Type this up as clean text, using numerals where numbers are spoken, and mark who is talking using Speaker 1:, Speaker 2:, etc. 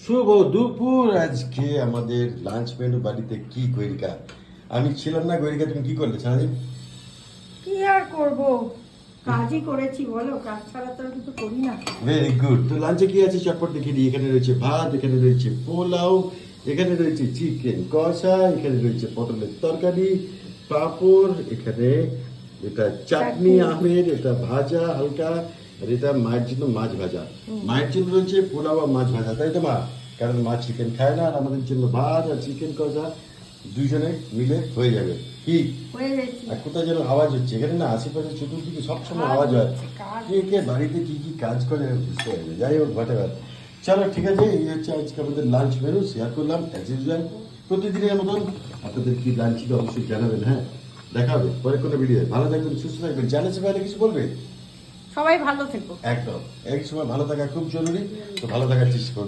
Speaker 1: শুভ দুপুর। আজকে আমাদের লাঞ্চ মেনু বাড়িতে কি গৈরিকা। আমি ছিলাম না, গৈরিকা তুমি কি করলে সারাদিন?
Speaker 2: কি আর করব, কাজই করেছি বলো, কাজ ছাড়া তো আর কিছু করি না।
Speaker 1: Very good. তো লাঞ্চে কি আছে চটপট দেখে দিই। এখানে রয়েছে ভাত, এখানে রয়েছে পোলাও, এখানে রয়েছে চিকেন কষা, এখানে রয়েছে পটলের তরকারি, পাঁপড়, এখানে এটা চাটনি
Speaker 2: চাটনি।
Speaker 1: আমের, এটা ভাজা হালকা, আর এটা মায়ের জন্য মাছ ভাজা। মায়ের জন্য রয়েছে পোলাও আর মাছ ভাজা, তাই তো মা? কারণ মা চিকেন খায় না, আর আমাদের জন্য ভাত আর চিকেন কষা দুইজনে মিলে হয়ে যাবে। কি
Speaker 2: হয়ে গেছি।
Speaker 1: আর কোথায় যেন আওয়াজ হচ্ছে এখানে না, আশেপাশে চতুর্দিকে সবসময়
Speaker 2: কাজ
Speaker 1: আওয়াজ হয়।
Speaker 2: হচ্ছে, কাজ
Speaker 1: কে কে বাড়িতে কি কি কাজ করে বুঝতে পারি না। যাই হোক হোয়াটএভার। চলো ঠিক আছে, এই হচ্ছে আজকে আমাদের লাঞ্চ মেনু শেয়ার করলাম অ্যাজ ইউজুয়াল প্রতিদিনের মতন। আপনাদের কি লাঞ্চ ছিল অবশ্যই জানাবেন। হ্যাঁ, দেখা হবে পরে কোনো ভিডিও। ভালো থাকবেন, সুস্থ থাকবেন। জানাচ্ছে বাইরে কিছু বলবে?
Speaker 2: সবাই ভালো থেকো।
Speaker 1: একদম, এই সময় ভালো থাকা খুব জরুরি, তো ভালো থাকার চেষ্টা করুন।